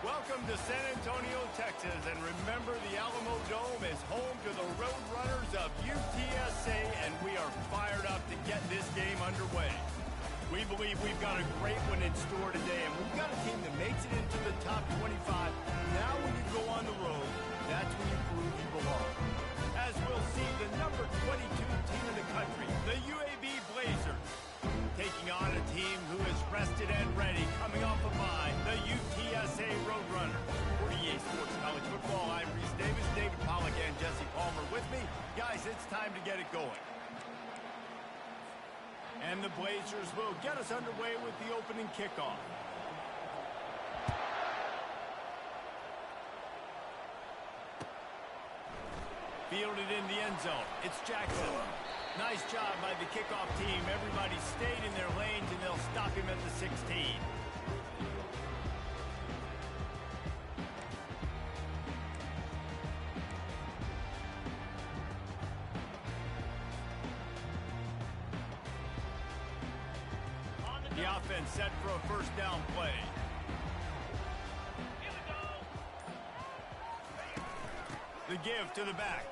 Welcome to San Antonio, Texas, and remember the Alamo Dome is home to the Roadrunners of UTSA, and we are fired up to get this game underway. We believe we've got a great one in store today, and we've got a team that makes it into the top 25. Now when you go on the road, that's when you prove you belong. As we'll see, the number 22 team in the country, the UAB Blazers, taking on a team who is rested and ready, coming off a bye, the UTSA Roadrunners. For EA Sports College Football, I'm Reese Davis, David Pollack, and Jesse Palmer with me. Guys, it's time to get it going. And the Blazers will get us underway with the opening kickoff. Fielded in the end zone. It's Jackson. Nice job by the kickoff team. Everybody stayed in their lanes, and they'll stop him at the 16. The offense set for a first down play. Here we go. The give to the back.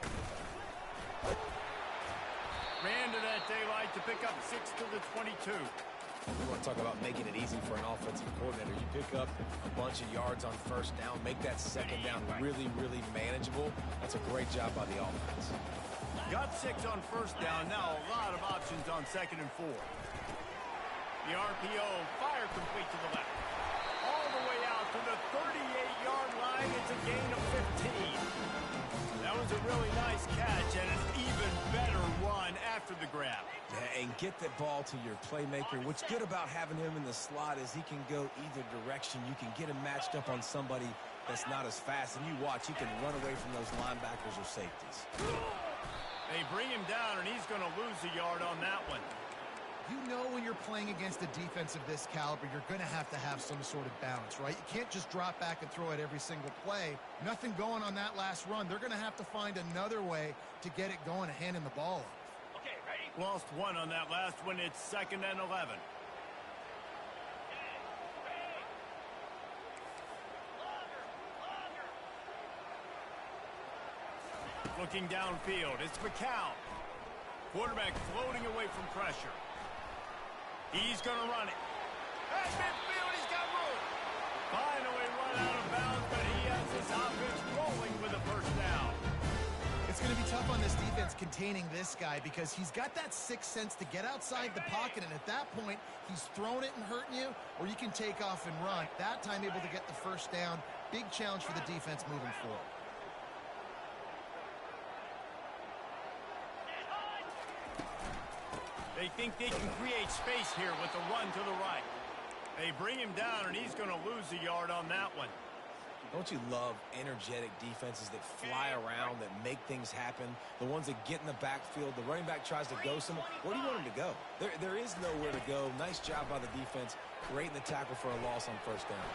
Ran to that daylight to pick up 6 to the 22. You want to talk about making it easy for an offensive coordinator. You pick up a bunch of yards on first down, make that second down really, really manageable. That's a great job by the offense. Got 6 on first down. Now a lot of options on 2nd and 4. The RPO, fire complete to the left. All the way out to the 38-yard line. It's a gain of 15. That was a really nice catch and an even better run after the grab. Yeah, and get that ball to your playmaker. What's good about having him in the slot is he can go either direction. You can get him matched up on somebody that's not as fast, and you watch, he can run away from those linebackers or safeties. They bring him down, and he's going to lose a yard on that one. You know when you're playing against a defense of this caliber, you're going to have some sort of balance, right? You can't just drop back and throw it every single play. Nothing going on that last run. They're going to have to find another way to get it going and handing the ball off. Okay, ready? Lost 1 on that last one. It's 2nd and 11. Looking downfield, it's McCown. Quarterback floating away from pressure. He's going to run it. At midfield, he's got room. Finally run out of bounds, but he has his offense rolling with a first down. It's going to be tough on this defense containing this guy because he's got that sixth sense to get outside the pocket, and at that point, he's throwing it and hurting you, or you can take off and run. That time able to get the first down. Big challenge for the defense moving forward. They think they can create space here with the run to the right. They bring him down, and he's going to lose a yard on that one. Don't you love energetic defenses that fly around, that make things happen? The ones that get in the backfield, the running back tries to go somewhere. Where do you want him to go? There is nowhere to go. Nice job by the defense, creating the tackle for a loss on first down.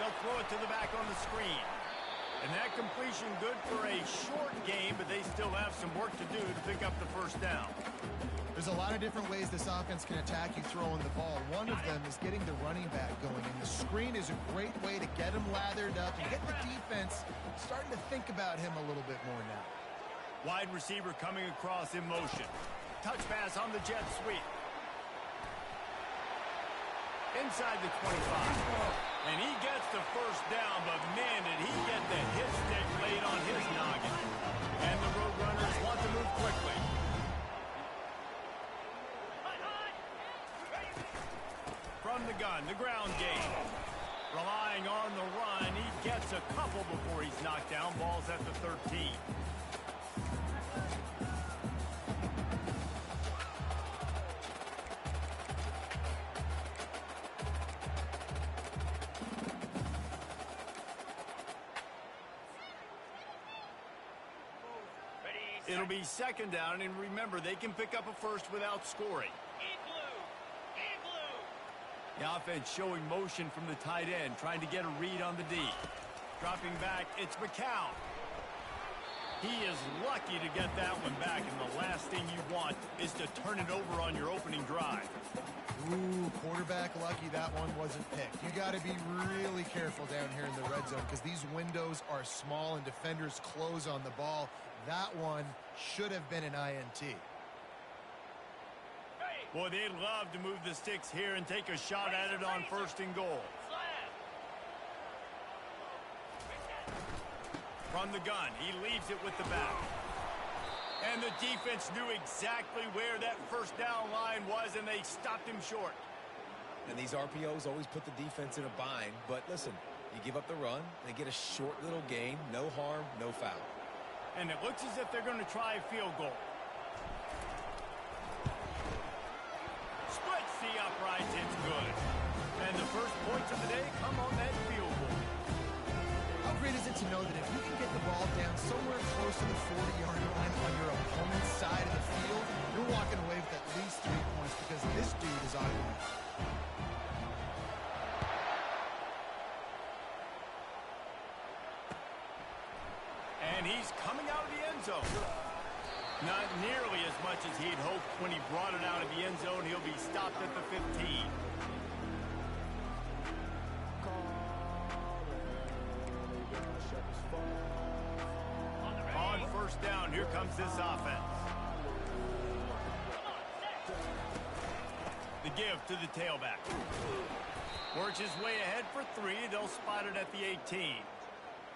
They'll throw it to the back on the screen. And that completion good for a short game, but they still have some work to do to pick up the first down. There's a lot of different ways this offense can attack you throwing the ball. One of them is getting the running back going, and the screen is a great way to get him lathered up and get the defense starting to think about him a little bit more now. Wide receiver coming across in motion. Touch pass on the jet sweep. Inside the 25. And he gets the first down, but man, did he get the hit stick laid on his noggin. And the Roadrunners want to move quickly. From the gun, the ground game. Relying on the run, he gets a couple before he's knocked down. Ball's at the 13. It'll be 2nd down, and remember, they can pick up a first without scoring. The offense showing motion from the tight end, trying to get a read on the D. Dropping back, it's McCown. He is lucky to get that one back, and the last thing you want is to turn it over on your opening drive. Ooh, quarterback lucky that one wasn't picked. You got to be really careful down here in the red zone because these windows are small and defenders close on the ball. That one should have been an INT. Boy, they'd love to move the sticks here and take a shot at it on 1st and goal. From the gun, he leaves it with the back. And the defense knew exactly where that 1st down line was, and they stopped him short. And these RPOs always put the defense in a bind. But listen, you give up the run, they get a short little gain, no harm, no foul. And it looks as if they're going to try a field goal. Splits the uprights, it's good. And the first points of the day come on that field goal. How great is it to know that if you can get the ball down somewhere close to the 40-yard line on your opponent's side of the field, you're walking away with at least 3 points because this dude is on you. And he's coming out of the end zone. Not nearly as much as he'd hoped when he brought it out of the end zone. He'll be stopped at the 15. On 1st down, here comes this offense. The give to the tailback. Works his way ahead for 3. They'll spot it at the 18.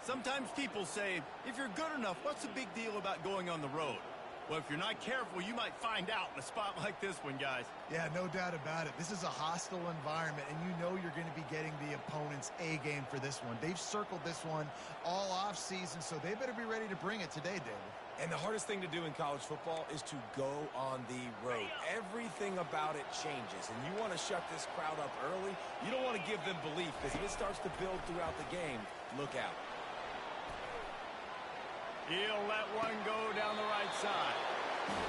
Sometimes people say, if you're good enough, what's the big deal about going on the road? Well, if you're not careful, you might find out in a spot like this one, guys. Yeah, no doubt about it. This is a hostile environment, and you know you're going to be getting the opponent's A game for this one. They've circled this one all offseason, so they better be ready to bring it today, David. And the hardest thing to do in college football is to go on the road. Everything about it changes, and you want to shut this crowd up early. You don't want to give them belief, because if it starts to build throughout the game, look out. He'll let one go down the right side.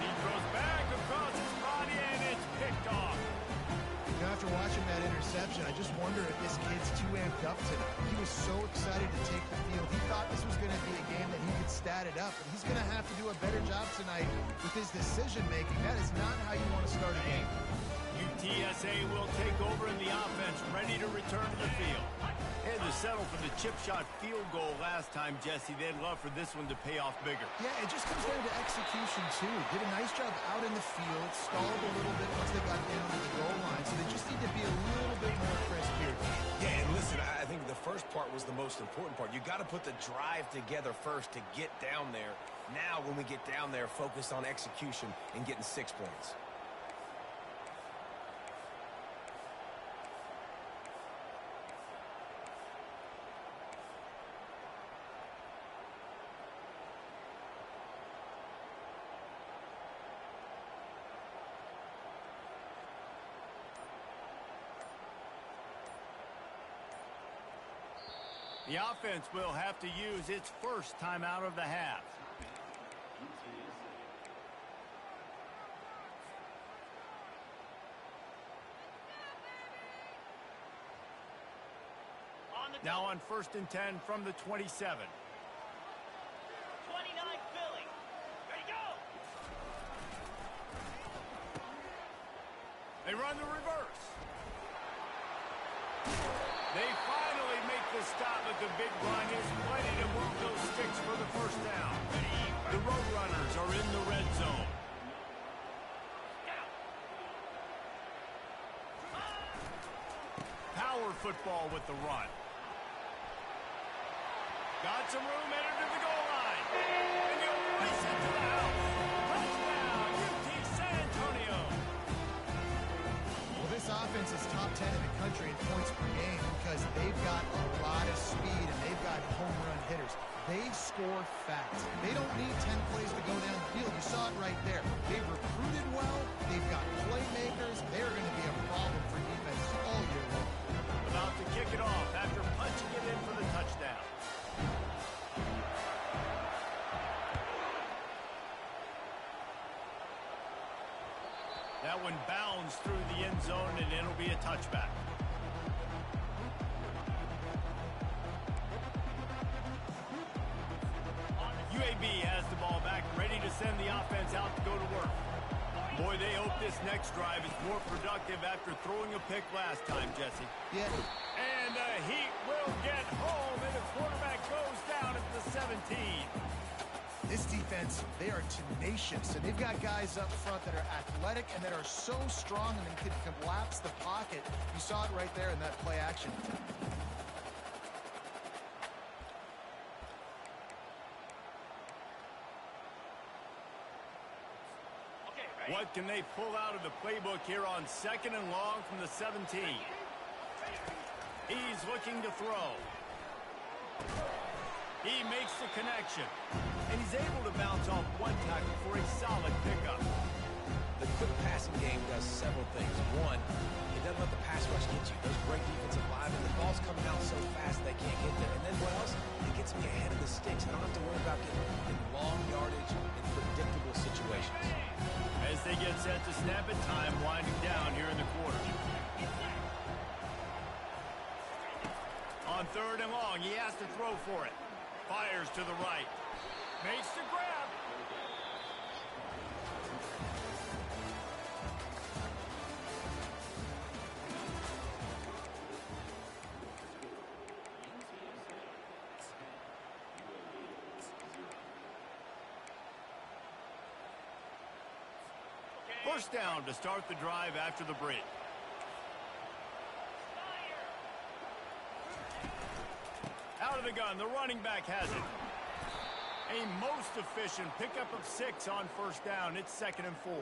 He throws back across his body, and it's picked off. You know, after watching that interception, I just wonder if this kid's too amped up tonight. He was so excited to take the field. He thought this was going to be a game that he could stat it up, and he's going to have to do a better job tonight with his decision-making. That is not how you want to start a game. UTSA will take over in the offense, ready to return to the field. They had to settle for the chip shot field goal last time, Jesse. They'd love for this one to pay off bigger. Yeah, it just comes down to execution, too. Did a nice job out in the field, stalled a little bit once they got down to the goal line, so they just need to be a little bit more crisp here. Yeah, and listen, I think the first part was the most important part. You got to put the drive together first to get down there. Now, when we get down there, focus on execution and getting 6 points. The offense will have to use its first timeout of the half. Now on 1st and 10 from the 27. 29 Philly. Ready, go! They run the reverse. They finally make the stop, but the big run is plenty to move those sticks for the 1st down. The Roadrunners are in the red zone. Power football with the run. Got some room, entered to the goal line. And he'll race it to the house. Touchdown, UT San Antonio. Well, this offense is top 10 in the country in points per game because they've got a lot of speed and they've got home run hitters. They score fast. They don't need 10 plays to go down the field. You saw it right there. They've recruited well. They've got playmakers. They're going to be a problem for defense all year long. About to kick it off after punching it in for the touchdown. That one bounds through the end zone, and it'll be a touchback. UAB has the send the offense out to go to work. Boy, they hope this next drive is more productive after throwing a pick last time, Jesse. Yeah. And the Heat will get home, and the quarterback goes down at the 17. This defense, they are tenacious, and they've got guys up front that are athletic and that are so strong and can collapse the pocket. You saw it right there in that play action. What can they pull out of the playbook here on 2nd and long from the 17? He's looking to throw. He makes the connection. And he's able to bounce off one tackle for a solid pickup. The quick passing game does several things. One, it doesn't let the pass rush get you. Those great defensive linemen, the ball's coming out so fast they can't get there. And then what else? It gets me ahead of the sticks. I don't have to worry about getting in long yardage in predictable situations. As they get set to snap it, time winding down here in the quarter. On 3rd and long, he has to throw for it. Fires to the right. Makes the grab. First down to start the drive after the break. Out of the gun, the running back has it. A most efficient pickup of 6 on first down. It's 2nd and 4.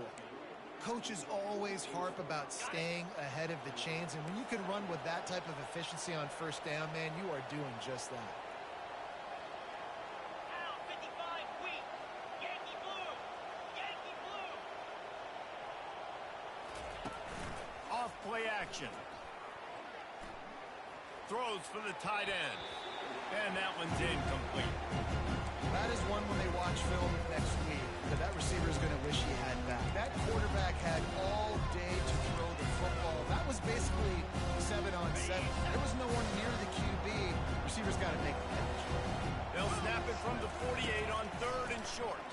Coaches always harp about staying ahead of the chains, and when you can run with that type of efficiency on first down, man, you are doing just that. Now 55 wheat. Yankee blue. Yankee blue. Off play action. Throws for the tight end. And that one's incomplete. That is one when they watch film next week that receiver is going to wish he had back. That quarterback had all day to throw the football. That was basically 7-on-7. There was no one near the QB. Receiver's got to make the catch. They'll snap it from the 48 on 3rd and short.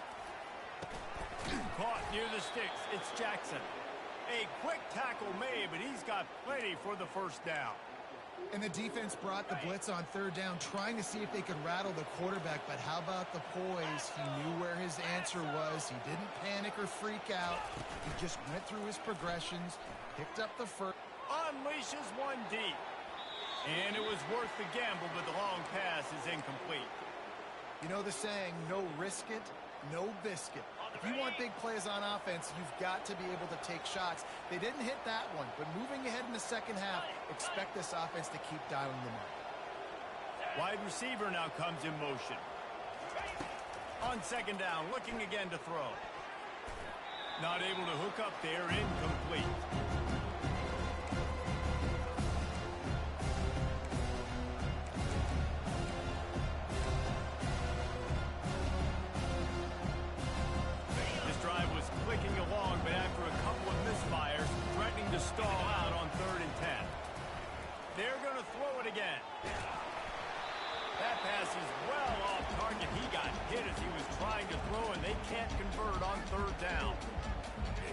Caught near the sticks. It's Jackson. A quick tackle made, but he's got plenty for the first down. And the defense brought the blitz on 3rd down, trying to see if they could rattle the quarterback. But how about the poise? He knew where his answer was. He didn't panic or freak out. He just went through his progressions, picked up the first. Unleashes one deep. And it was worth the gamble, but the long pass is incomplete. You know the saying, no risk it, no biscuit. If you want big plays on offense, you've got to be able to take shots. They didn't hit that one, but moving ahead in the second half, expect this offense to keep dialing them up. Wide receiver now comes in motion. On 2nd down, looking again to throw. Not able to hook up there, incomplete. Clicking along, but after a couple of misfires, threatening to stall out on 3rd and 10. They're going to throw it again. That pass is well off target. He got hit as he was trying to throw, and they can't convert on 3rd down.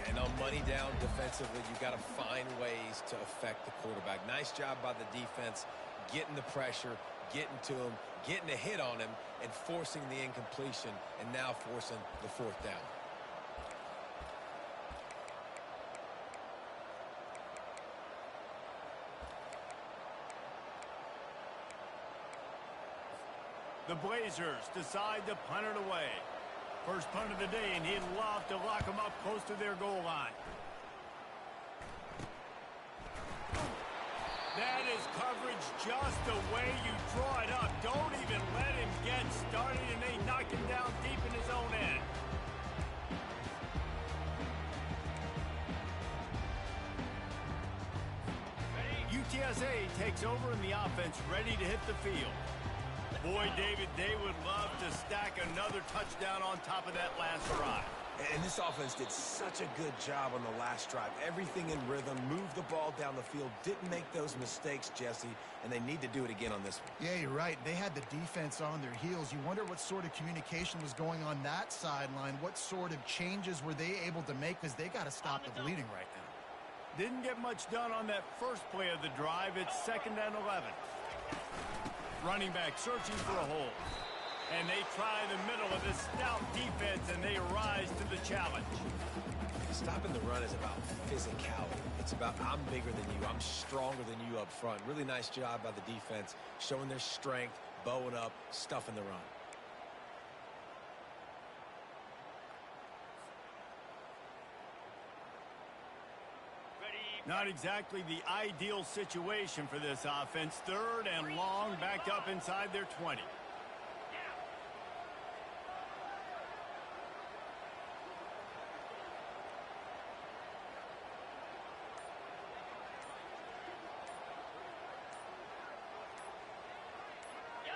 And on money down defensively, you've got to find ways to affect the quarterback. Nice job by the defense, getting the pressure, getting to him, getting a hit on him, and forcing the incompletion, and now forcing the 4th down. The Blazers decide to punt it away. First punt of the day, and he'd love to lock them up close to their goal line. That is coverage just the way you draw it up. Don't even let him get started, and they knock him down deep in his own end. UTSA takes over in the offense, ready to hit the field. Boy, David, they would love to stack another touchdown on top of that last drive. And this offense did such a good job on the last drive. Everything in rhythm, moved the ball down the field, didn't make those mistakes, Jesse, and they need to do it again on this one. Yeah, you're right. They had the defense on their heels. You wonder what sort of communication was going on that sideline. What sort of changes were they able to make, because they got to stop the bleeding right now. Didn't get much done on that first play of the drive. It's 2nd and 11. Running back searching for a hole. And they try the middle of this stout defense, and they rise to the challenge. Stopping the run is about physicality. It's about I'm bigger than you. I'm stronger than you up front. Really nice job by the defense, showing their strength, bowing up, stuffing the run. Not exactly the ideal situation for this offense. 3rd and long, backed up inside their 20.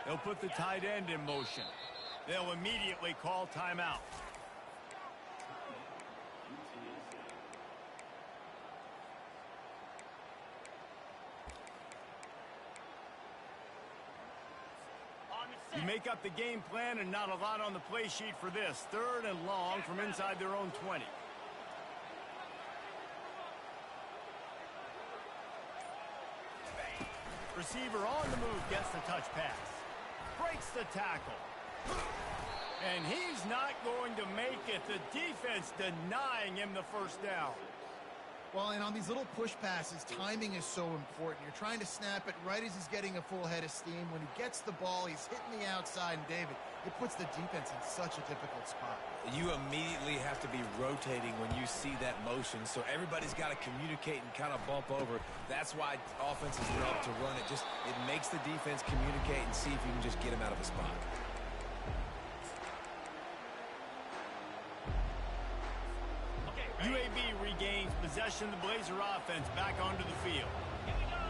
They'll put the tight end in motion. They'll immediately call timeout. You make up the game plan and not a lot on the play sheet for this. 3rd and long from inside their own 20. Receiver on the move, gets the touch pass. Breaks the tackle. And he's not going to make it. The defense denying him the first down. Well, and on these little push passes, timing is so important. You're trying to snap it right as he's getting a full head of steam. When he gets the ball, he's hitting the outside, and David, it puts the defense in such a difficult spot. You immediately have to be rotating when you see that motion, so everybody's got to communicate and kind of bump over. That's why offenses love to run it. It makes the defense communicate and see if you can just get him out of a spot. UAB regains possession of the Blazer offense back onto the field.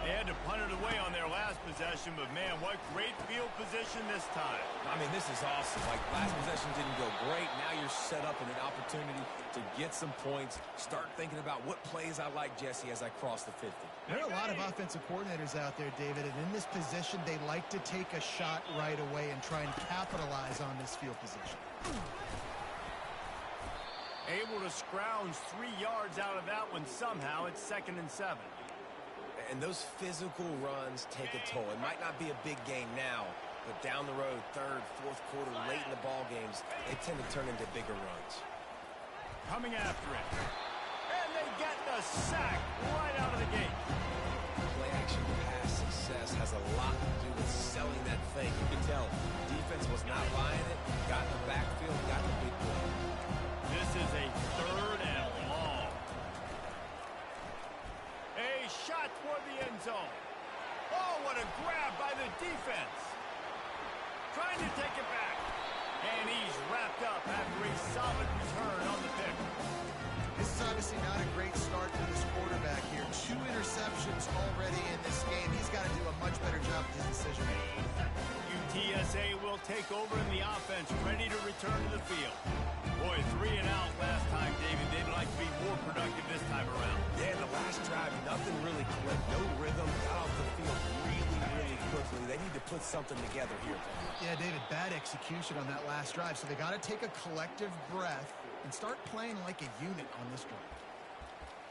They had to punt it away on their last possession, but man, what great field position this time. I mean, this is awesome. Like, last possession didn't go great. Now you're set up in an opportunity to get some points. Start thinking about what plays I like, Jesse, as I cross the 50. There are a lot of offensive coordinators out there, David, and in this position, they like to take a shot right away and try and capitalize on this field position. Able to scrounge 3 yards out of that one somehow. It's 2nd and 7. And those physical runs take a toll. It might not be a big gain now, but down the road, 3rd, 4th quarter, late in the ball games, they tend to turn into bigger runs. Coming after it. And they get the sack right out of the gate. Play action pass success has a lot to do with selling that thing. You can tell defense was not buying it, got in the backfield, got the big play. This is a 3rd and long. A shot toward the end zone. Oh, what a grab by the defense. Trying to take it back. And he's wrapped up after a solid return on the pick. This is obviously not a great start for this quarterback here. 2 interceptions already in this game. He's got to do a much better job with his decision making. UTSA will take over in the offense, ready to return to the field. Boy, 3 and out last time, David. They'd like to be more productive this time around. Yeah, the last drive, nothing really clicked. No rhythm. Got off the field really quickly. They need to put something together here. Yeah, David, bad execution on that last drive. So they got to take a collective breath and start playing like a unit on this drive.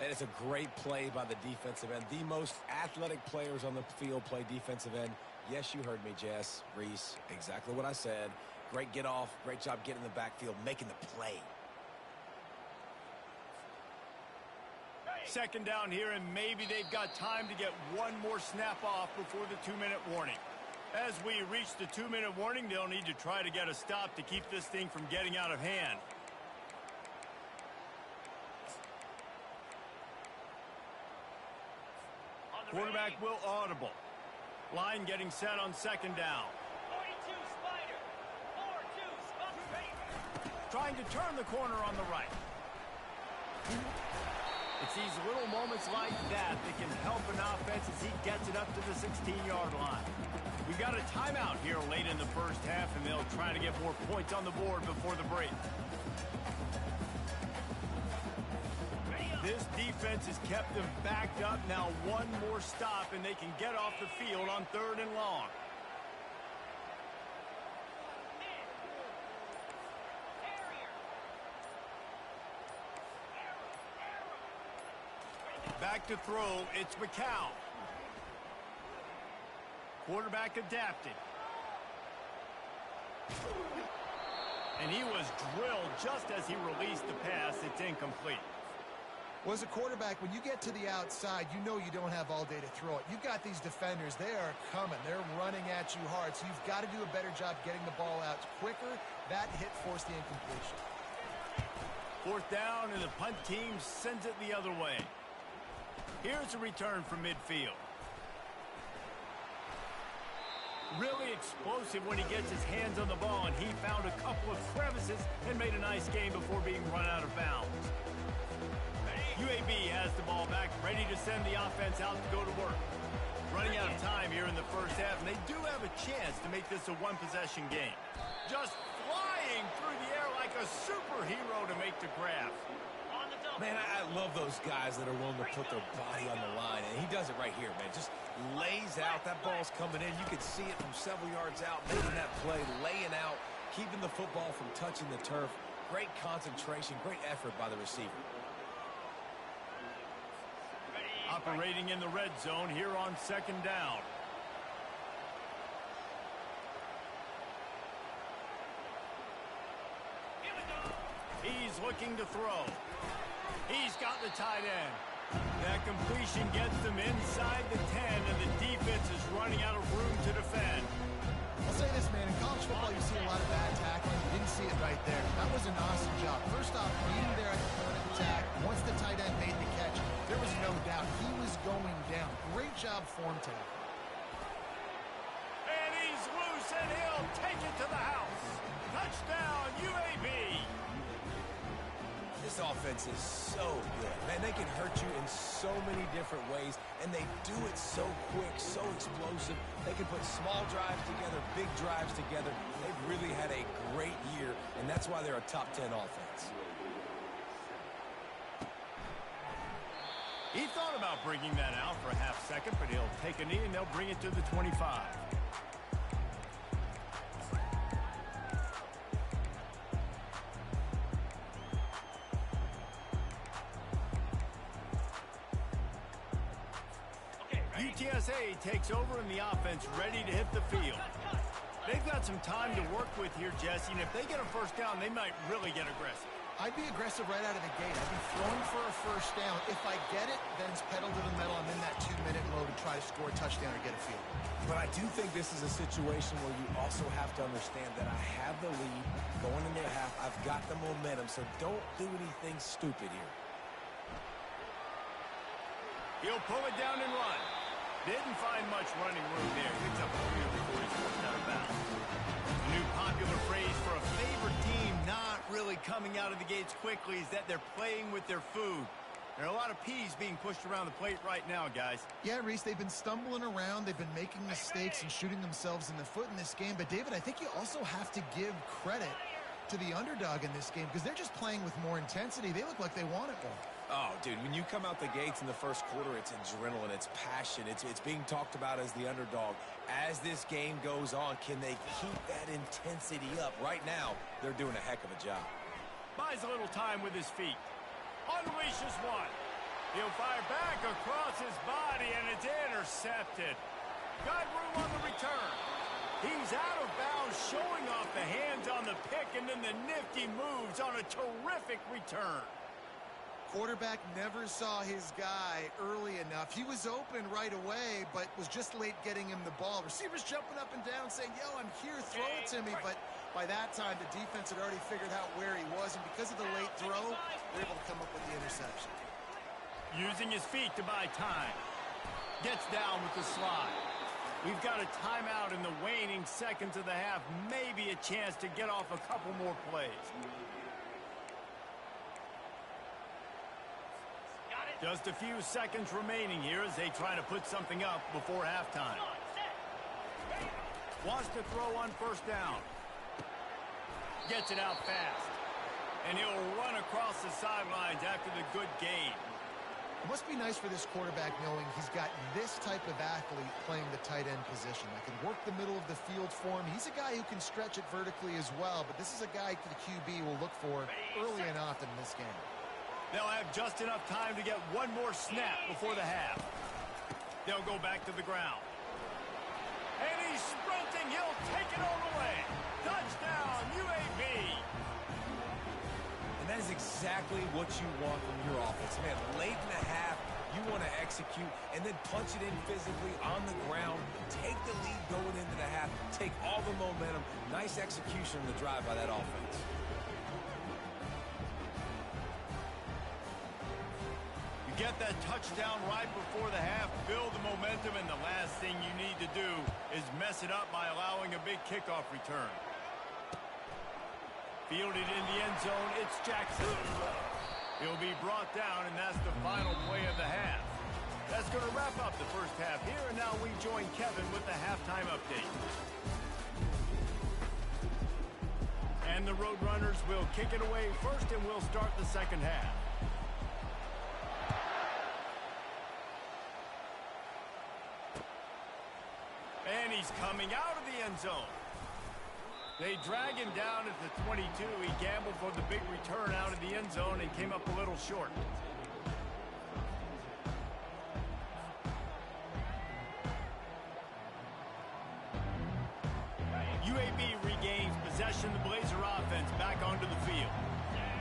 And it's a great play by the defensive end. The most athletic players on the field play defensive end. Yes, you heard me, Jess, Reese. Exactly what I said. Great get off. Great job getting in the backfield, making the play. 2nd down here, and maybe they've got time to get one more snap off before the 2-minute warning. As we reach the 2-minute warning, they'll need to try to get a stop to keep this thing from getting out of hand. Quarterback will audible. Line getting set on 2nd down. 42 Spider. 4-2 Spider. Trying to turn the corner on the right. It's these little moments like that that can help an offense as he gets it up to the 16-yard line. We've got a timeout here late in the first half, and they'll try to get more points on the board before the break. This defense has kept them backed up. Now one more stop, and they can get off the field on 3rd and long. Back to throw, it's McCown. Quarterback adapted. And he was drilled just as he released the pass. It's incomplete. Well, as a quarterback, when you get to the outside, you know you don't have all day to throw it. You've got these defenders. They are coming. They're running at you hard. So you've got to do a better job getting the ball out quicker. That hit forced the incompletion. 4th down, and the punt team sends it the other way. Here's a return from midfield. Really explosive when he gets his hands on the ball, and he found a couple of crevices and made a nice game before being run out of bounds. UAB has the ball back, ready to send the offense out to go to work. Running out of time here in the first half, and they do have a chance to make this a one-possession game. Just flying through the air like a superhero to make the grab. Man, I love those guys that are willing to put their body on the line, and he does it right here, man. Just lays out. That ball's coming in. You can see it from several yards out, making that play, laying out, keeping the football from touching the turf. Great concentration, great effort by the receiver. Operating in the red zone here on 2nd down. He's looking to throw. He's got the tight end. That completion gets them inside the 10, and the defense is running out of room to defend. I'll say this, man. In college football, you see a lot of bad tackling. You didn't see it right there. That was an awesome job. First off, being there at the point of attack. Once the tight end made the catch, there was no doubt he was going down. Great job form tackle. And he's loose, and he'll take it to the house. Touchdown, UAB. This offense is so good. Man, they can hurt you in so many different ways, and they do it so quick, so explosive. They can put small drives together, big drives together. They've really had a great year, and that's why they're a top 10 offense. He thought about bringing that out for a half second, but he'll take a knee, and they'll bring it to the 25. UTSA takes over in the offense, ready to hit the field. They've got some time to work with here, Jesse, and if they get a first down, they might really get aggressive. I'd be aggressive right out of the gate. I'd be throwing for a first down. If I get it, then it's pedal to the metal. I'm in that 2-minute mode to try to score a touchdown or get a field. But I do think this is a situation where you also have to understand that I have the lead going into the half. I've got the momentum, so don't do anything stupid here. He'll pull it down and run. Didn't find much running room there. Picks up a field before he's forced out of bounds. A new popular phrase for a favored team not really coming out of the gates quickly is that they're playing with their food. There are a lot of peas being pushed around the plate right now, guys. Yeah, Reese, they've been stumbling around. They've been making mistakes and shooting themselves in the foot in this game. But, David, I think you also have to give credit to the underdog in this game because they're just playing with more intensity. They look like they want it more. Oh, dude, when you come out the gates in the first quarter, it's adrenaline, it's passion, it's being talked about as the underdog. As this game goes on, can they keep that intensity up? Right now, they're doing a heck of a job. Buys a little time with his feet. Unleashes one. He'll fire back across his body, and it's intercepted. Got room on the return. He's out of bounds, showing off the hands on the pick, and then the nifty moves on a terrific return. Quarterback never saw his guy early enough. He was open right away, but was just late getting him the ball. Receivers jumping up and down saying, yo, I'm here, throw it to me. But by that time, the defense had already figured out where he was, and because of the late throw, they're able to come up with the interception. Using his feet to buy time. Gets down with the slide. We've got a timeout in the waning seconds of the half. Maybe a chance to get off a couple more plays. Just a few seconds remaining here as they try to put something up before halftime. Wants to throw on first down. Gets it out fast. And he'll run across the sidelines after the good gain. It must be nice for this quarterback knowing he's got this type of athlete playing the tight end position that can work the middle of the field for him. He's a guy who can stretch it vertically as well, but this is a guy the QB will look for early and often in this game. They'll have just enough time to get one more snap before the half. They'll go back to the ground. And he's sprinting. He'll take it all the way. Touchdown, UAB. And that is exactly what you want from your offense. Man, late in the half, you want to execute and then punch it in physically on the ground. Take the lead going into the half. Take all the momentum. Nice execution on the drive by that offense. Get that touchdown right before the half, build the momentum, and the last thing you need to do is mess it up by allowing a big kickoff return. Fielded in the end zone, it's Jackson. He'll be brought down, and that's the final play of the half. That's going to wrap up the first half here, and now we join Kevin with the halftime update. And the Roadrunners will kick it away first, and we'll start the second half. And he's coming out of the end zone. They drag him down at the 22. He gambled for the big return out of the end zone and came up a little short. UAB regains possession. The Blazer offense back onto the field.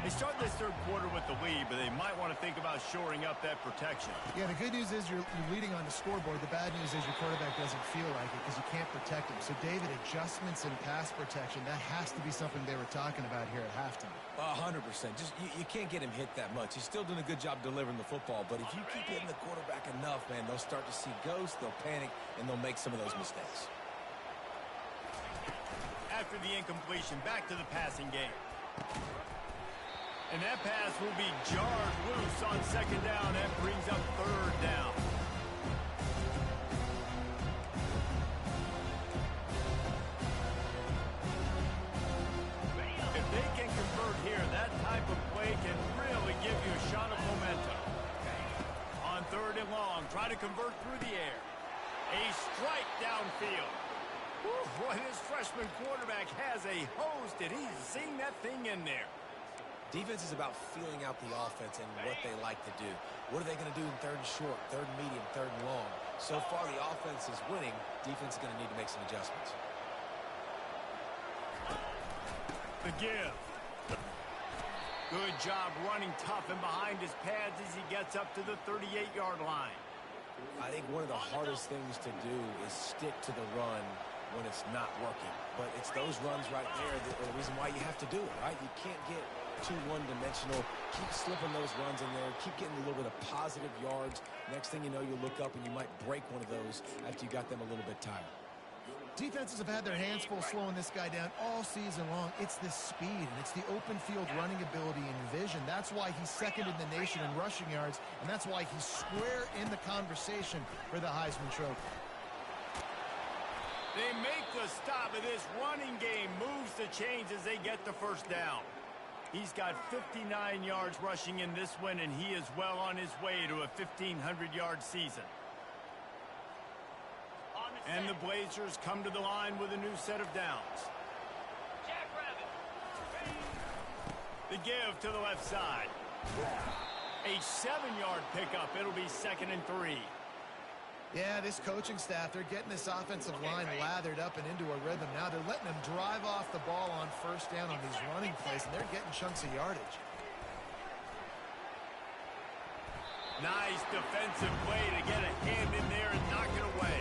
They start this third quarter with the lead, but they might want to think about shoring up that protection. Yeah, the good news is you're leading on the scoreboard. The bad news is your quarterback doesn't feel like it because you can't protect him. So, David, adjustments in pass protection, that has to be something they were talking about here at halftime. 100%. Just you can't get him hit that much. He's still doing a good job delivering the football, but if you keep hitting the quarterback enough, man, they'll start to see ghosts, they'll panic, and they'll make some of those mistakes. After the incompletion, back to the passing game. And that pass will be jarred loose on second down. That brings up third down. If they can convert here, that type of play can really give you a shot of momentum. On third and long, try to convert through the air. A strike downfield. Whew, boy, this freshman quarterback has a host, and he's seeing that thing in there. Defense is about feeling out the offense and what they like to do. What are they going to do in third and short, third and medium, third and long? So far, the offense is winning. Defense is going to need to make some adjustments. The give. Good job running tough and behind his pads as he gets up to the 38-yard line. I think one of the hardest things to do is stick to the run when it's not working. But it's those runs right there that are the reason why you have to do it, right? You can't get too one-dimensional. Keep slipping those runs in there. Keep getting a little bit of positive yards. Next thing you know, you look up and you might break one of those after you got them a little bit tired. Defenses have had their hands full slowing this guy down all season long. It's the speed, and it's the open field running ability and vision. That's why he's second in the nation in rushing yards, and that's why he's square in the conversation for the Heisman Trophy. They make the stop, and this running game moves the chains as they get the first down. He's got 59 yards rushing in this one, and he is well on his way to a 1,500-yard season. And the Blazers come to the line with a new set of downs. The give to the left side. A 7-yard pickup. It'll be 2nd and 3. Yeah, this coaching staff, they're getting this offensive line lathered up and into a rhythm. Now they're letting them drive off the ball on first down on these running plays, and they're getting chunks of yardage. Nice defensive play to get a hand in there and knock it away.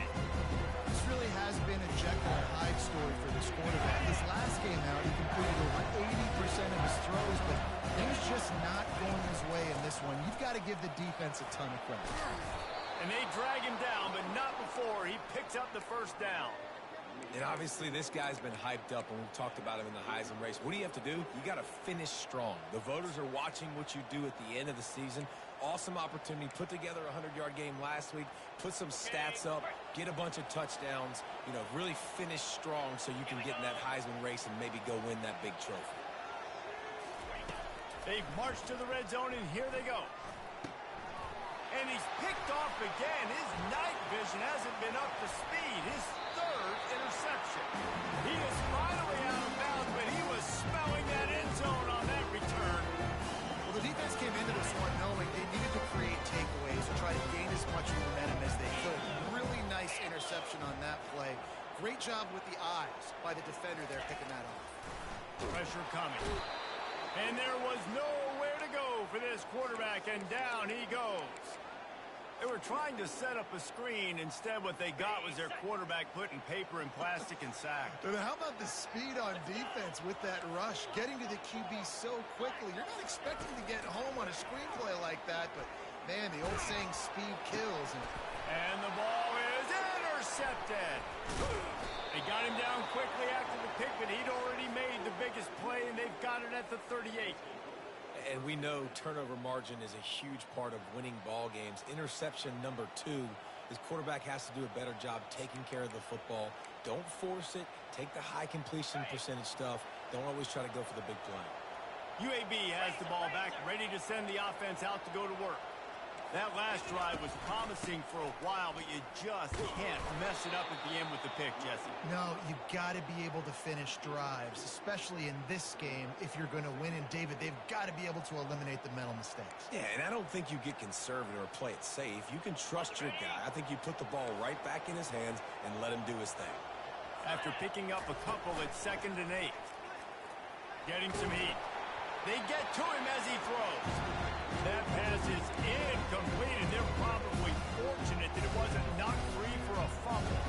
This really has been a Jekyll and Hyde story for this quarterback. This last game out, he completed over 80% of his throws, but things just not going his way in this one. You've got to give the defense a ton of credit. And they drag him down, but not before he picks up the first down. And obviously, this guy's been hyped up, and we've talked about him in the Heisman race. What do you have to do? You got to finish strong. The voters are watching what you do at the end of the season. Awesome opportunity. Put together a 100-yard game last week. Put some stats up. Get a bunch of touchdowns. You know, really finish strong so you can get in that Heisman race and maybe go win that big trophy. They've marched to the red zone, and here they go. And he's picked off again. His night vision hasn't been up to speed. His third interception. He is finally out of bounds, but he was smelling that end zone on that return. Well, the defense came into this one knowing they needed to create takeaways or try to gain as much momentum as they could. Really nice interception on that play. Great job with the eyes by the defender there picking that off. Pressure coming. And there was nowhere to go for this quarterback, and down he goes. They were trying to set up a screen. Instead, what they got was their quarterback putting paper and plastic and sacked. And how about the speed on defense with that rush? Getting to the QB so quickly. You're not expecting to get home on a screenplay like that, but, man, the old saying, speed kills. And the ball is intercepted. They got him down quickly after the pick, but he'd already made the biggest play, and they've got it at the 38. And we know turnover margin is a huge part of winning ball games. Interception number 2, his quarterback has to do a better job taking care of the football. Don't force it. Take the high completion percentage stuff. Don't always try to go for the big play. UAB has the ball back, ready to send the offense out to go to work. That last drive was promising for a while, but you just can't mess it up at the end with the pick, Jesse. No, you've got to be able to finish drives, especially in this game if you're going to win. And, David, they've got to be able to eliminate the mental mistakes. Yeah, and I don't think you get conservative or play it safe. You can trust your guy. I think you put the ball right back in his hands and let him do his thing. After picking up a couple at 2nd and 8. Getting some heat. They get to him as he throws. That pass is incomplete, and they're probably fortunate that it wasn't knocked free for a fumble.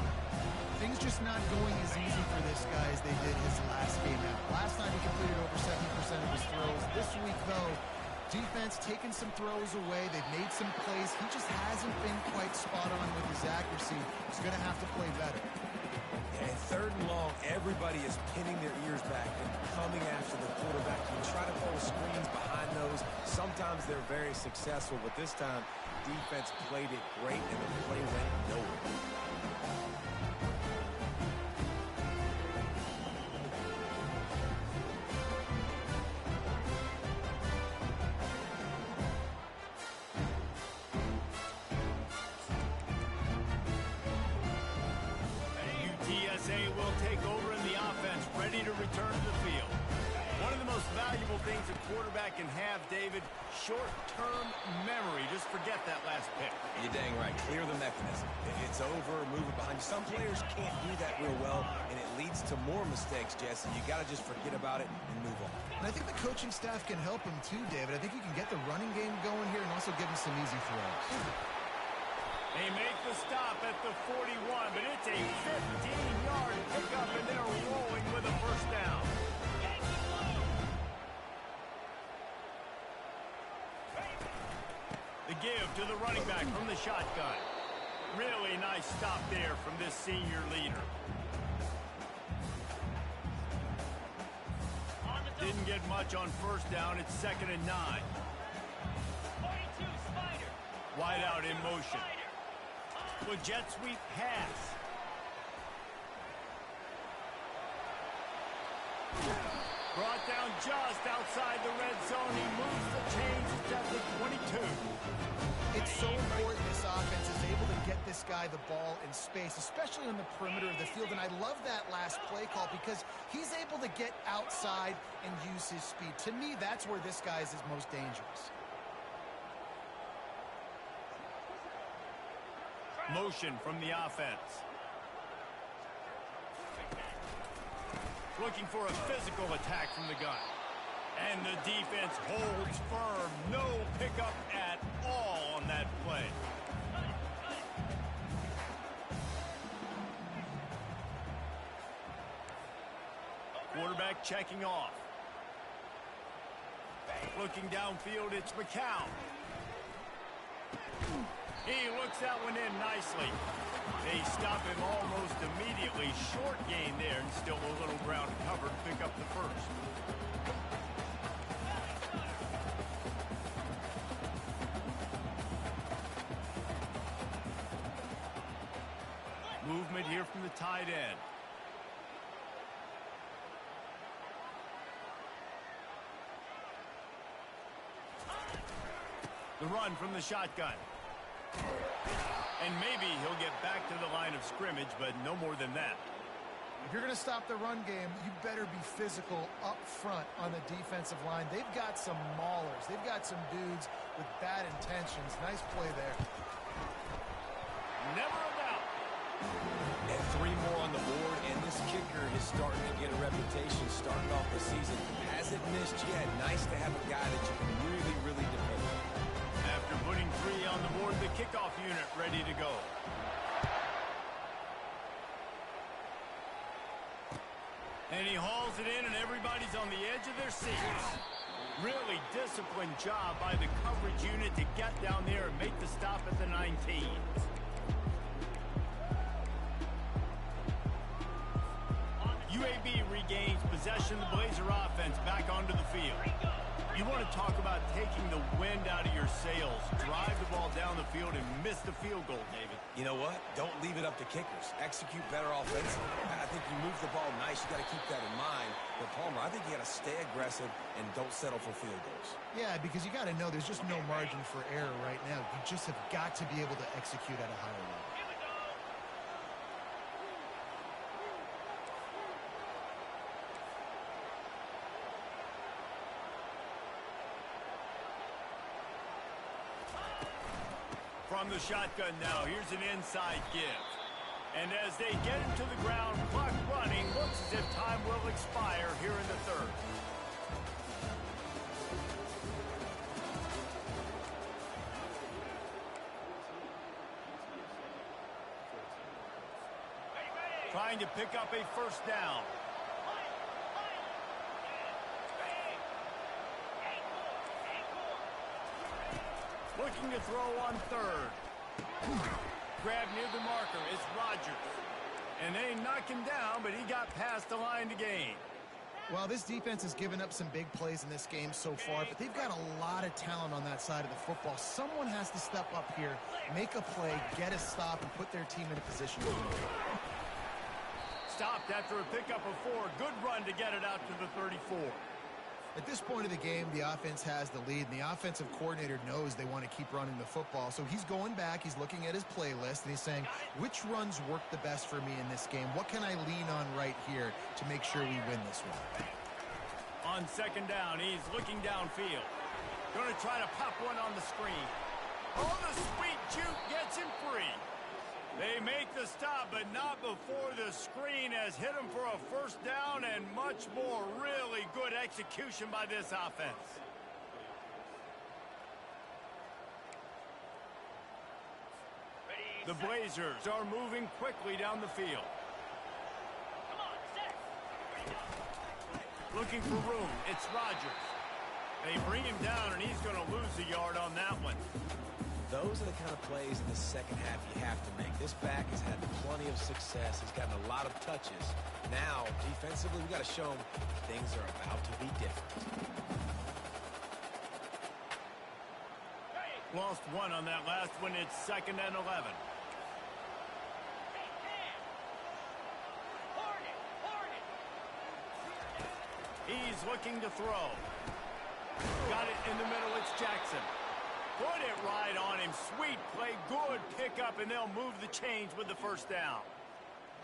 Things just not going as easy for this guy as they did his last game out. Last time he completed over 70% of his throws. This week, though, defense taking some throws away. They've made some plays. He just hasn't been quite spot on with his accuracy. He's going to have to play better. And 3rd and long, everybody is pinning their ears back and coming after the quarterback. You try to pull screens behind those. Sometimes they're very successful, but this time, defense played it great, and the play went nowhere. Will take over in the offense, ready to return to the field. One of the most valuable things a quarterback can have, David, short-term memory. Just forget that last pick. You're dang right. Clear the mechanism. It's over, move it behind you. Some players can't do that real well, and it leads to more mistakes, Jesse. You got to just forget about it and move on. And I think the coaching staff can help him too, David. I think you can get the running game going here and also give him some easy throws. They make the stop at the 41, but it's a 15-yard pickup, and they're rolling with a first down. The give to the running back from the shotgun. Really nice stop there from this senior leader. Didn't get much on first down. It's 2nd and 9. 42 Spider. Wide out in motion. With jet sweep pass. Brought down just outside the red zone. He moves the chains. It's at the 22. It's so important this offense is able to get this guy the ball in space, especially on the perimeter of the field. And I love that last play call because he's able to get outside and use his speed. To me, that's where this guy is his most dangerous. Motion from the offense. Looking for a physical attack from the gun. And the defense holds firm. No pickup at all on that play. Quarterback checking off. Looking downfield, it's McCown. He looks that one in nicely. They stop him almost immediately. Short gain there, and still a little ground covered. Pick up the first. Movement here from the tight end. The run from the shotgun. And maybe he'll get back to the line of scrimmage, but no more than that. If you're going to stop the run game, you better be physical up front on the defensive line. They've got some maulers. They've got some dudes with bad intentions. Nice play there. Never a doubt. And 3 more on the board, and this kicker is starting to get a reputation starting off the season. Hasn't missed yet. Nice to have a guy that you can really, really depend on. After putting 3 on the board, the kickoff unit ready to go. And he hauls it in, and everybody's on the edge of their seats. Really disciplined job by the coverage unit to get down there and make the stop at the 19. UAB regains possession of the Blazer offense back onto the field. You want to talk about taking the wind out of your sails. Drive the ball down the field and miss the field goal, David. You know what? Don't leave it up to kickers. Execute better offensively. I think you move the ball nice. You got to keep that in mind. But Palmer, I think you got to stay aggressive and don't settle for field goals. Yeah, because you got to know there's just no margin for error right now. You just have got to be able to execute at a higher level. From the shotgun now, here's an inside give. And as they get him to the ground, clock running, looks as if time will expire here in the third. Trying to pick up a first down. Looking to throw on third. Grab near the marker. It's Rodgers. And they knock him down, but he got past the line to gain. Well, this defense has given up some big plays in this game so far, but they've got a lot of talent on that side of the football. Someone has to step up here, make a play, get a stop, and put their team in a position to win. Stopped after a pickup of 4. Good run to get it out to the 34. At this point of the game, the offense has the lead, and the offensive coordinator knows they want to keep running the football. So he's going back, he's looking at his playlist, and he's saying, which runs work the best for me in this game? What can I lean on right here to make sure we win this one? On second down, he's looking downfield. Going to try to pop one on the screen. Oh, the sweet juke gets him free. They make the stop, but not before the screen has hit him for a first down and much more. Really good execution by this offense. The Blazers are moving quickly down the field. Looking for room. It's Rodgers. They bring him down, and he's going to lose a yard on that one. Those are the kind of plays in the second half you have to make. This back has had plenty of success. He's gotten a lot of touches. Now, defensively, we got to show him things are about to be different. Lost 1 on that last one. It's 2nd and 11. He's looking to throw. Got it in the middle. It's Jackson. Put it right on him. Sweet play. Good pickup, and they'll move the chains with the first down.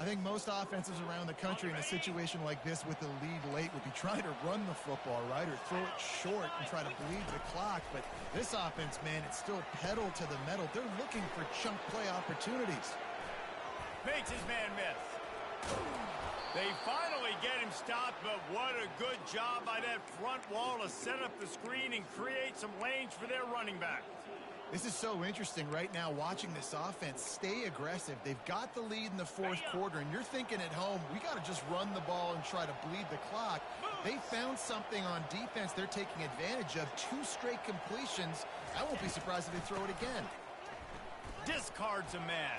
I think most offenses around the country in a situation like this with the lead late would be trying to run the football, right, or throw it short and try to bleed the clock. But this offense, man, it's still pedal to the metal. They're looking for chunk play opportunities. Makes his man miss. They finally get him stopped, but what a good job by that front wall to set up the screen and create some lanes for their running back. This is so interesting right now watching this offense stay aggressive. They've got the lead in the fourth quarter, and you're thinking at home, we got to just run the ball and try to bleed the clock. They found something on defense they're taking advantage of. 2 straight completions. I won't be surprised if they throw it again. Discards a man.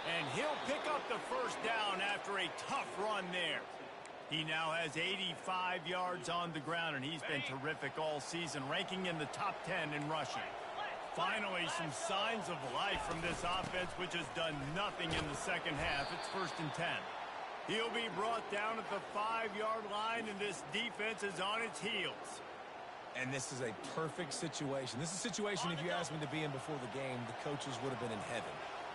And he'll pick up the first down after a tough run there. He now has 85 yards on the ground, and he's been terrific all season, ranking in the top 10 in rushing. Finally, some signs of life from this offense, which has done nothing in the second half. It's 1st and 10. He'll be brought down at the 5-yard line, and this defense is on its heels. And this is a perfect situation. This is a situation, if you asked me to be in before the game, the coaches would have been in heaven.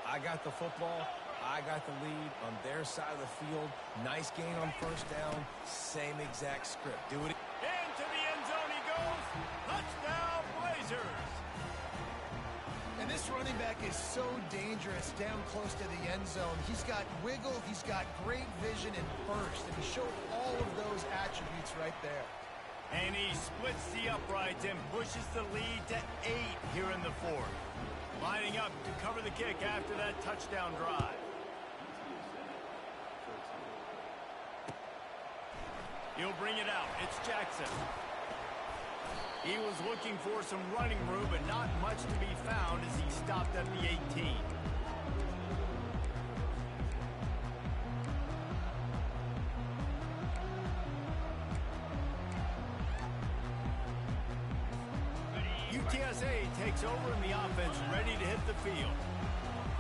I got the football. I got the lead on their side of the field. Nice gain on first down. Same exact script. Do it. Into the end zone he goes. Touchdown, Blazers. And this running back is so dangerous down close to the end zone. He's got wiggle. He's got great vision and burst. And he showed all of those attributes right there. And he splits the uprights and pushes the lead to 8 here in the fourth. Lining up to cover the kick after that touchdown drive. He'll bring it out. It's Jackson. He was looking for some running room, but not much to be found as he stopped at the 18. UTSA takes over in the offense, ready to hit the field.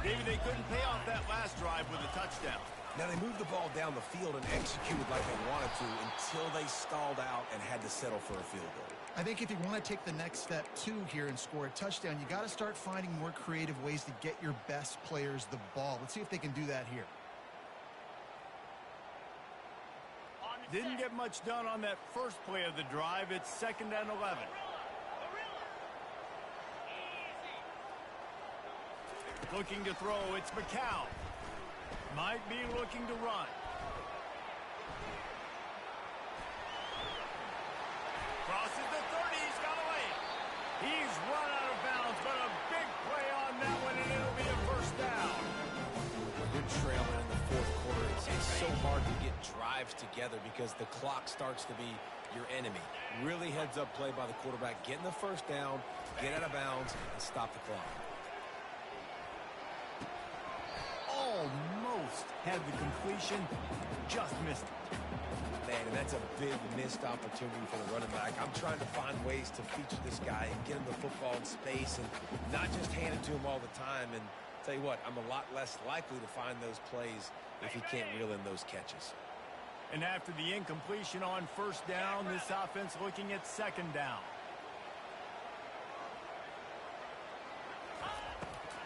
Maybe they couldn't pay off that last drive with a touchdown. Now, they moved the ball down the field and executed like they wanted to until they stalled out and had to settle for a field goal. I think if you want to take the next step, too, here and score a touchdown, you got to start finding more creative ways to get your best players the ball. Let's see if they can do that here. Didn't get much done on that first play of the drive. It's 2nd and 11. Looking to throw, it's McCown. Might be looking to run. Crosses the 30, he's got away. He's run out of bounds, but a big play on that one, and it'll be a first down. You're trailing in the fourth quarter. It's so hard to get drives together because the clock starts to be your enemy. Really heads-up play by the quarterback. Getting the first down, get out of bounds, and stop the clock. Almost had the completion, just missed it. Man, and that's a big missed opportunity for the running back. I'm trying to find ways to feature this guy and get him the football in space and not just hand it to him all the time. And tell you what, I'm a lot less likely to find those plays if he can't reel in those catches. And after the incompletion on first down, this offense looking at 2nd down.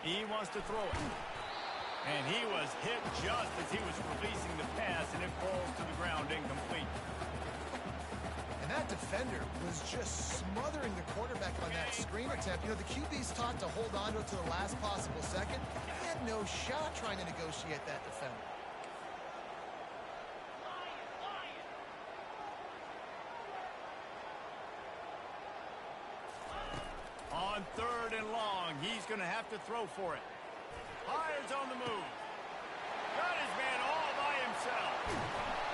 He wants to throw it. And he was hit just as he was releasing the pass, and it falls to the ground incomplete. And that defender was just smothering the quarterback on that screen attempt. You know, the QB's taught to hold on to it to the last possible second. He had no shot trying to negotiate that defender. On 3rd and long, he's going to have to throw for it. Hires on the move. Got his man all by himself.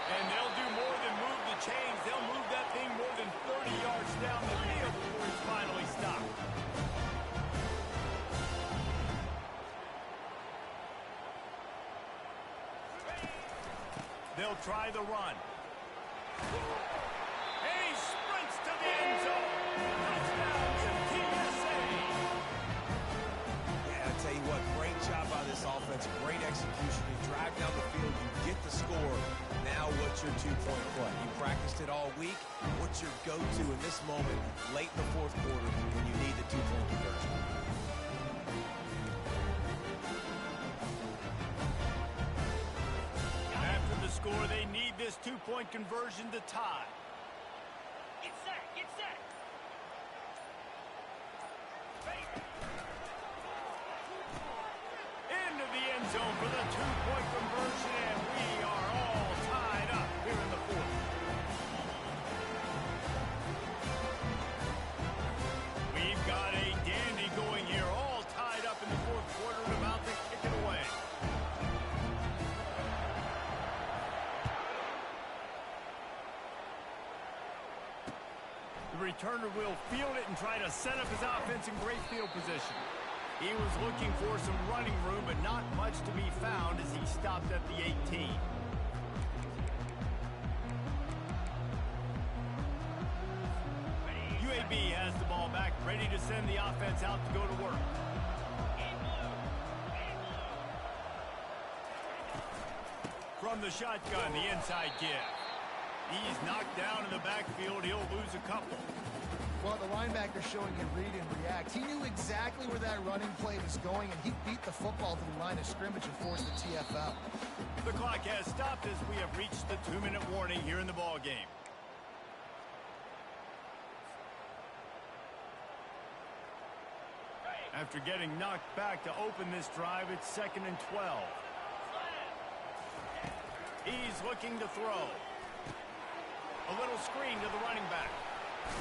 And they'll do more than move the chains. They'll move that thing more than 30 yards down the field before he's finally stopped. They'll try the run. And he sprints to the end zone. Touchdown to TSA. Yeah, I tell you what, great job by this offense. Great execution. You drive down the field, you get the score. Now what's your two-point play? You practiced it all week. What's your go-to in this moment late in the fourth quarter when you need the two-point conversion? After the score, they need this two-point conversion to tie. Get set, get set. Into the end zone for the two-point conversion, and we are all tied up here in the fourth. We've got a dandy going here, all tied up in the fourth quarter and about to kick it away. The returner will field it and try to set up his offense in great field position. He was looking for some running room, but not much to be found as he stopped at the 18. UAB has the ball back, ready to send the offense out to go to work. From the shotgun, the inside give. He's knocked down in the backfield. He'll lose a couple. Well, the linebacker showing you read and react. He knew exactly where that running play was going, and he beat the football to the line of scrimmage and forced the TFL. The clock has stopped as we have reached the 2-minute warning here in the ball game. After getting knocked back to open this drive, it's 2nd and 12. He's looking to throw. A little screen to the running back.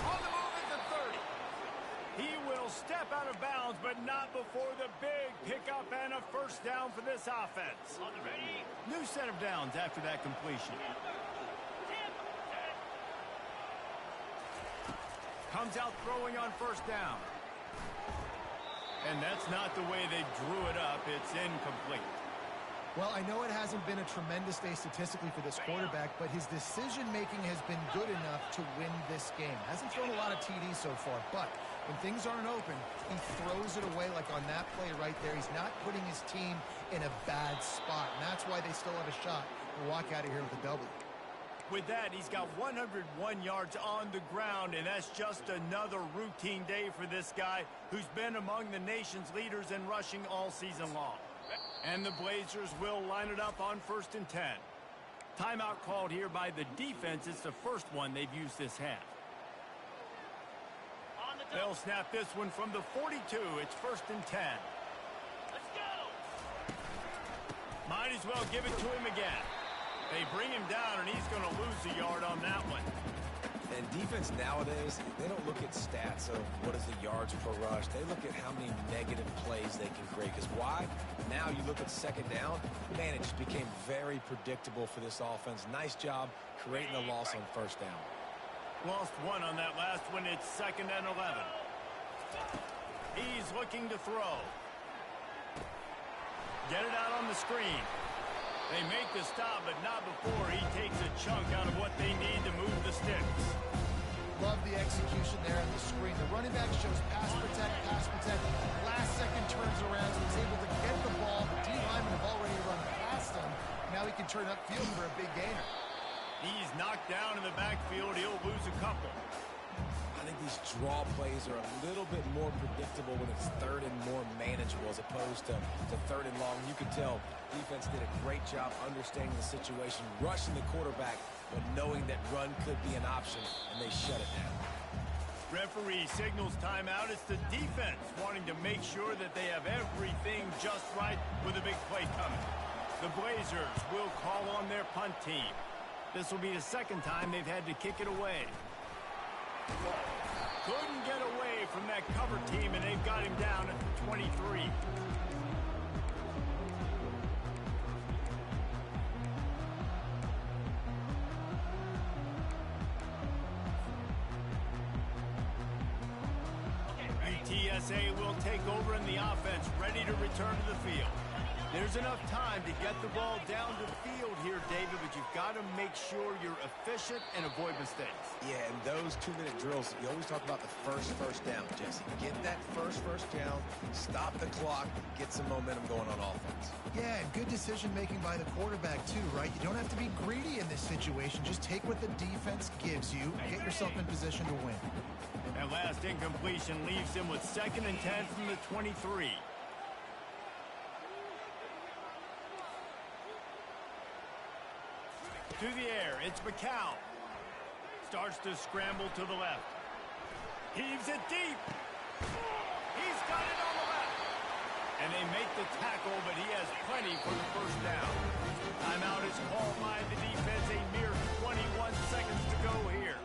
On the move at the 30. He will step out of bounds, but not before the big pickup and a first down for this offense. New set of downs after that completion. Comes out throwing on first down. And that's not the way they drew it up. It's incomplete. Well, I know it hasn't been a tremendous day statistically for this quarterback, but his decision-making has been good enough to win this game. Hasn't thrown a lot of TDs so far, but when things aren't open, he throws it away like on that play right there. He's not putting his team in a bad spot, and that's why they still have a shot to walk out of here with a W. With that, he's got 101 yards on the ground, and that's just another routine day for this guy who's been among the nation's leaders in rushing all season long. And the Blazers will line it up on 1st and 10. Timeout called here by the defense. It's the first one they've used this half. They'll snap this one from the 42. It's 1st and 10. Let's go. Might as well give it to him again. They bring him down, and he's going to lose a yard on that one. And defense nowadays, they don't look at stats of what is the yards per rush. They look at how many negative plays they can create. Because why? Now you look at 2nd down, man, it just became very predictable for this offense. Nice job creating the loss on 1st down. Lost one on that last one. It's 2nd and 11. He's looking to throw. Get it out on the screen. They make the stop, but not before he takes a chunk out of what they need to move the sticks. Love the execution there on the screen. The running back shows pass protect. Last second turns around, so he's able to get the ball. The D-linemen have already run past him. Now he can turn upfield for a big gainer. He's knocked down in the backfield. He'll lose a couple. I think these draw plays are a little bit more predictable when it's 3rd and more manageable as opposed to 3rd and long. You can tell defense did a great job understanding the situation, rushing the quarterback, but knowing that run could be an option, and they shut it down. Referee signals timeout. It's the defense wanting to make sure that they have everything just right with a big play coming. The Blazers will call on their punt team. This will be the 2nd time they've had to kick it away. Couldn't get away from that cover team, and they've got him down at the 23. UTSA will take over in the offense, ready to return to the field. There's enough time to get the ball down the field here, David, but you've got to make sure you're efficient and avoid mistakes. Yeah, and those 2-minute drills, you always talk about the first down, Jesse. Get that first down, stop the clock, get some momentum going on offense. Yeah, and good decision-making by the quarterback, too, right? You don't have to be greedy in this situation. Just take what the defense gives you, get yourself in position to win. That last incompletion leaves him with 2nd and 10 from the 23. To the air, it's McCown. Starts to scramble to the left. Heaves it deep. He's got it on the left. And they make the tackle, but he has plenty for the first down. Timeout is called by the defense. A mere 21 seconds to go here.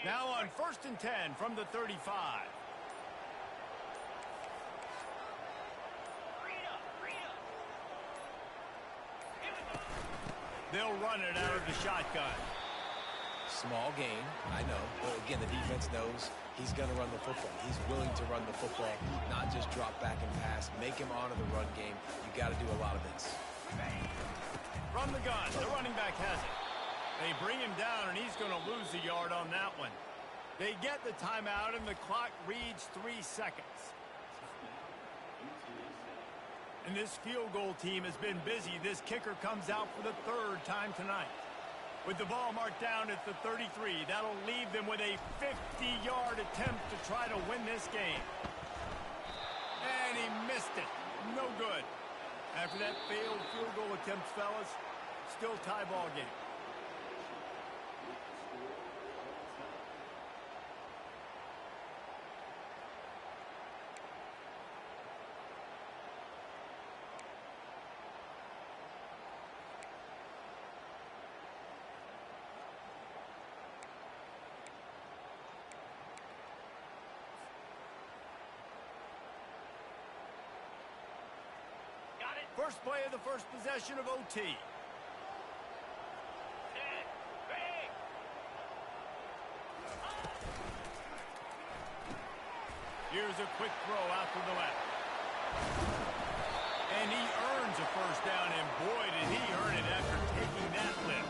Now on 1st and 10 from the 35. They'll run it out of the shotgun. Small gain, I know. But again, the defense knows he's going to run the football. He's willing to run the football, not just drop back and pass. Make him honor the run game. You got to do a lot of this. From the gun, the running back has it. They bring him down, and he's going to lose a yard on that one. They get the timeout, and the clock reads 3 seconds. And this field goal team has been busy. This kicker comes out for the 3rd time tonight. With the ball marked down at the 33, that'll leave them with a 50-yard attempt to try to win this game. And he missed it. No good. After that failed field goal attempt, fellas, still tie ball game. First play of the first possession of OT. Here's a quick throw out to the left. And he earns a first down, and boy, did he earn it after taking that lift.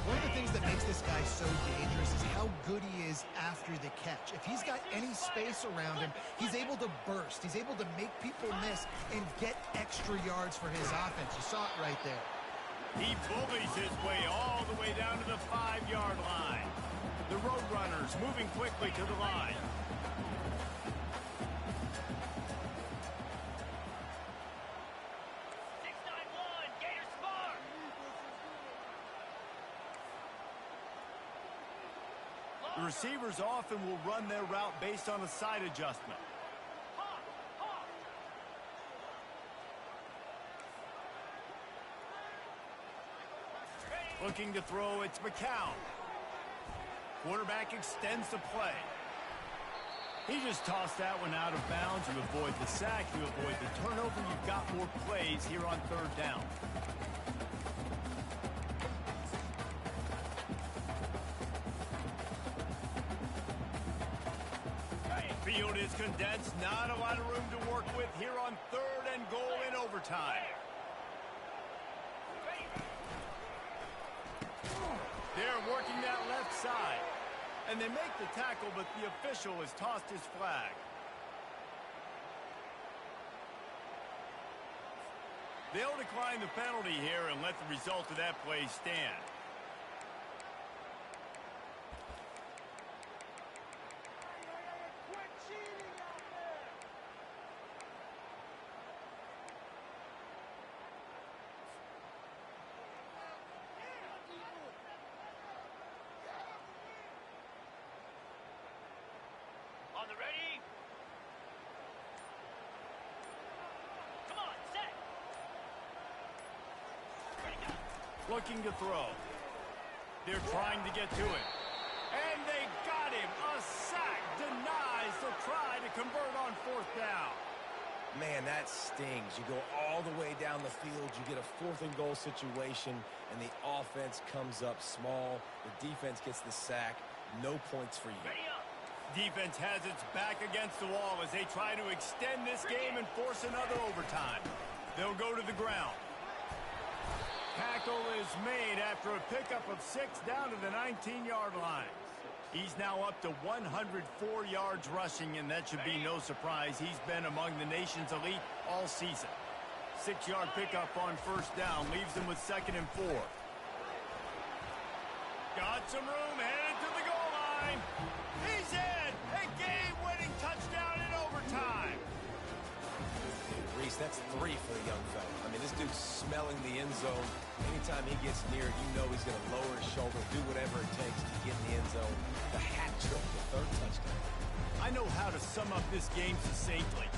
One of the things that makes this guy so dangerous is how good he is after the catch. If he's got any space around him, he's able to burst. He's able to make people miss and get extra yards for his offense. You saw it right there. He bullies his way all the way down to the 5-yard line. The Roadrunners moving quickly to the line. The receivers often will run their route based on a side adjustment. Looking to throw, it's McCown. Quarterback extends the play. He just tossed that one out of bounds. You avoid the sack, you avoid the turnover. You've got more plays here on 3rd down. Field is condensed. Not a lot of room to work with here on 3rd and goal in overtime. They're working that left side. And they make the tackle, but the official has tossed his flag. They'll decline the penalty here and let the result of that play stand. On the ready. Come on, set. Ready, go. Looking to throw. They're trying to get to it. And they got him. A sack denies the try to convert on 4th down. Man, that stings. You go all the way down the field, you get a 4th and goal situation, and the offense comes up small. The defense gets the sack. No points for you. Ready up. Defense has its back against the wall as they try to extend this game and force another overtime. They'll go to the ground. Tackle is made after a pickup of 6 down to the 19-yard line. He's now up to 104 yards rushing, and that should be no surprise. He's been among the nation's elite all season. 6-yard pickup on 1st down leaves him with 2nd and 4. Got some room, headed to the goal line. He's in! A game-winning touchdown in overtime. Reese, that's 3 for the young fella. I mean, this dude's smelling the end zone. Anytime he gets near it, you know he's going to lower his shoulder, do whatever it takes to get in the end zone. The hat trick, the 3rd touchdown. I know how to sum up this game succinctly.